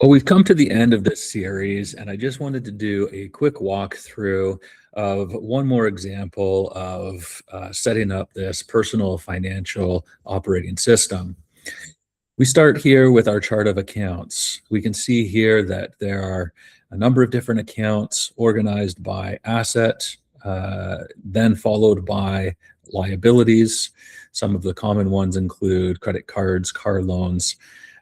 Well, we've come to the end of this series, and I just wanted to do a quick walkthrough of one more example of setting up this personal financial operating system. We start here with our chart of accounts. We can see here that there are a number of different accounts organized by asset, then followed by liabilities. Some of the common ones include credit cards, car loans,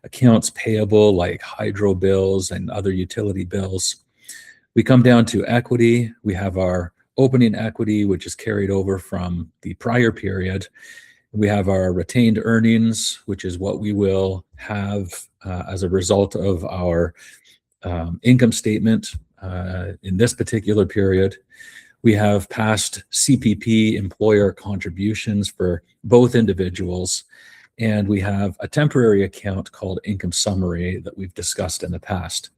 accounts payable like hydro bills and other utility bills. We come down to equity. We have our opening equity, which is carried over from the prior period. We have our retained earnings, which is what we will have as a result of our income statement in this particular period. We have past CPP employer contributions for both individuals. And we have a temporary account called income summary that we've discussed in the past.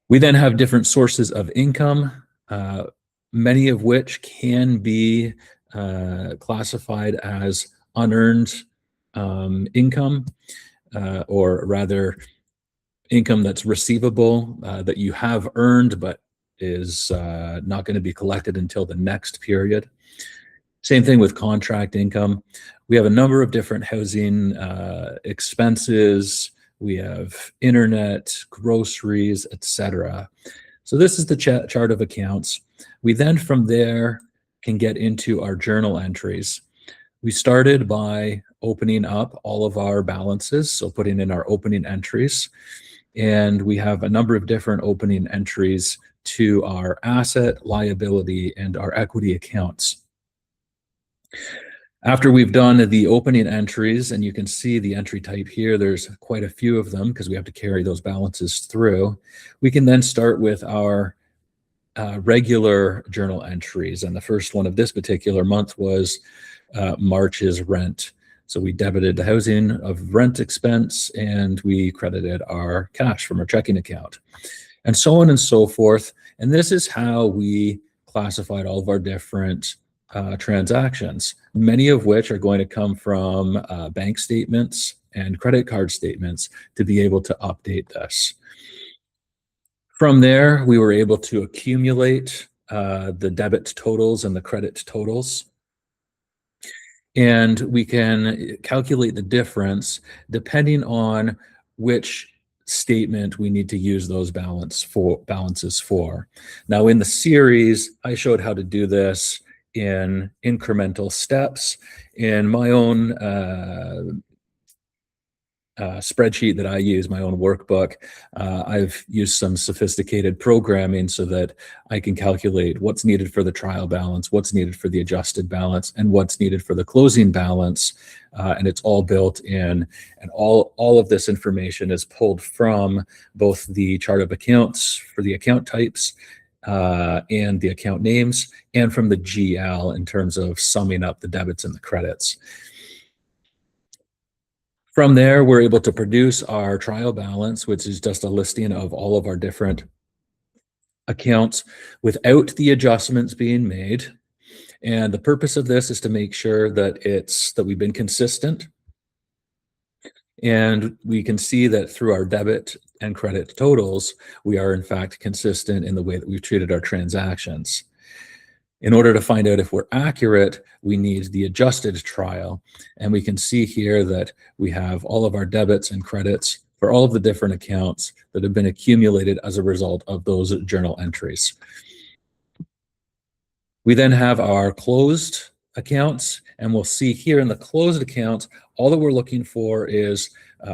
We then have different sources of income, many of which can be classified as unearned income, or rather income that's receivable that you have earned but is not going to be collected until the next period. Same thing with contract income. We have a number of different housing expenses. We have internet, groceries, etc. So this is the chart of accounts. We then from there can get into our journal entries. We started by opening up all of our balances, so putting in our opening entries. And we have a number of different opening entries to our asset, liability, and our equity accounts. After we've done the opening entries, and you can see the entry type here, there's quite a few of them because we have to carry those balances through. We can then start with our regular journal entries. And the first one of this particular month was March's rent. So we debited the housing of rent expense and we credited our cash from our checking account, and so on and so forth. And this is how we classified all of our different transactions, many of which are going to come from bank statements and credit card statements to be able to update this. From there, we were able to accumulate the debit totals and the credit totals. And we can calculate the difference depending on which statement we need to use those balances for. Now, in the series, I showed how to do this in incremental steps. In my own spreadsheet that I use, my own workbook, I've used some sophisticated programming so that I can calculate what's needed for the trial balance, what's needed for the adjusted balance, and what's needed for the closing balance. And it's all built in, and all of this information is pulled from both the chart of accounts for the account types and the account names, and from the GL in terms of summing up the debits and the credits. From there, we're able to produce our trial balance, which is just a listing of all of our different accounts without the adjustments being made. And the purpose of this is to make sure that we've been consistent. And we can see that through our debit and credit totals, we are in fact consistent in the way that we've treated our transactions. In order to find out if we're accurate, we need the adjusted trial. And we can see here that we have all of our debits and credits for all of the different accounts that have been accumulated as a result of those journal entries. We then have our closed accounts, and we'll see here in the closed accounts, all that we're looking for is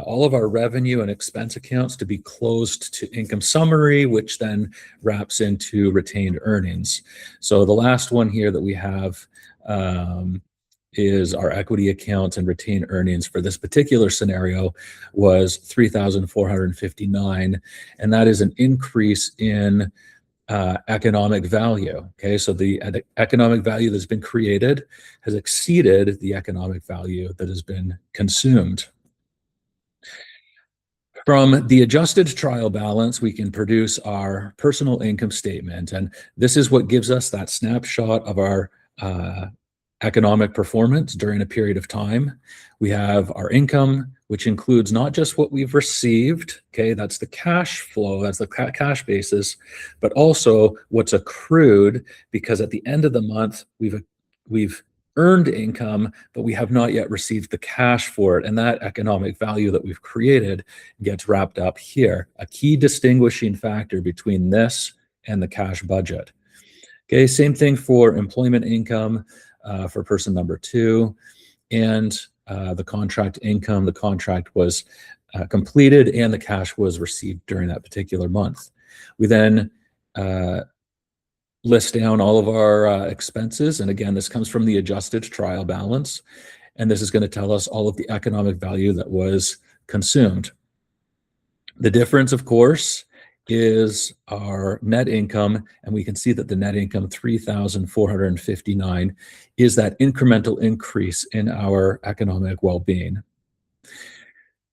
all of our revenue and expense accounts to be closed to income summary, which then wraps into retained earnings. So the last one here that we have is our equity accounts, and retained earnings for this particular scenario was $3,459, and that is an increase in economic value. Okay, so the economic value that's been created has exceeded the economic value that has been consumed. From the adjusted trial balance, we can produce our personal income statement, and this is what gives us that snapshot of our economic performance during a period of time. We have our income, which includes not just what we've received, okay, that's the cash flow, that's the cash basis, but also what's accrued, because at the end of the month, we've earned income, but we have not yet received the cash for it. And that economic value that we've created gets wrapped up here, a key distinguishing factor between this and the cash budget. Okay, same thing for employment income for person number 2, and the contract income. The contract was completed and the cash was received during that particular month. We then list down all of our expenses, and again, this comes from the adjusted trial balance, and this is going to tell us all of the economic value that was consumed. The difference, of course, is our net income, and we can see that the net income, 3,459, is that incremental increase in our economic well-being.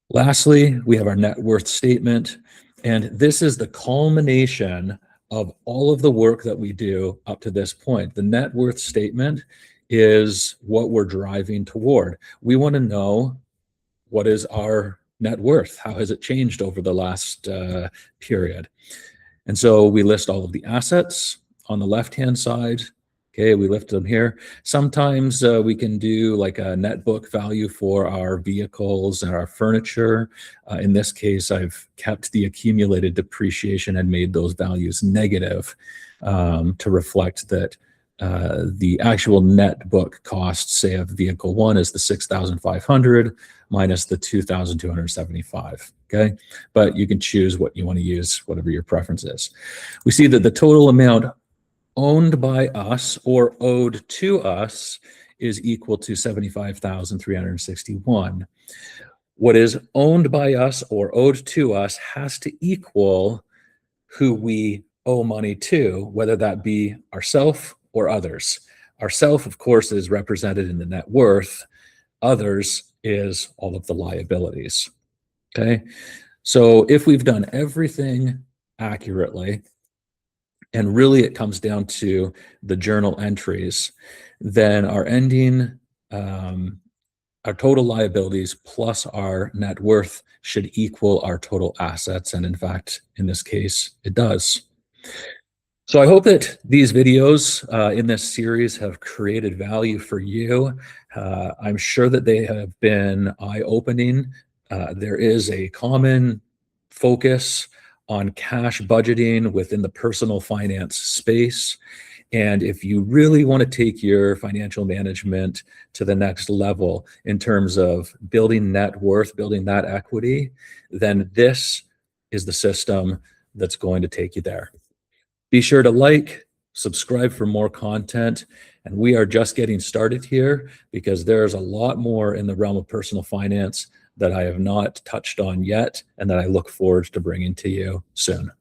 Lastly, we have our net worth statement, and this is the culmination of all of the work that we do up to this point. The net worth statement is what we're driving toward. We want to know, what is our net worth? How has it changed over the last period? And so we list all of the assets on the left-hand side. Okay, we lift them here. Sometimes we can do like a net book value for our vehicles and our furniture. In this case, I've kept the accumulated depreciation and made those values negative to reflect that the actual net book cost, say, of vehicle 1 is the 6,500 minus the 2,275. Okay, but you can choose what you want to use, whatever your preference is. We see that the total amount owned by us or owed to us is equal to 75,361. What is owned by us or owed to us has to equal who we owe money to, whether that be ourself or others. Ourself, of course, is represented in the net worth. Others is all of the liabilities. Okay, so if we've done everything accurately, and really it comes down to the journal entries, then our ending, our total liabilities plus our net worth should equal our total assets. And in fact, in this case, it does. So I hope that these videos in this series have created value for you. I'm sure that they have been eye-opening. There is a common focus on cash budgeting within the personal finance space. And if you really want to take your financial management to the next level in terms of building net worth, building that equity, then this is the system that's going to take you there. Be sure to like, subscribe for more content. And we are just getting started here because there's a lot more in the realm of personal finance that I have not touched on yet and that I look forward to bringing to you soon.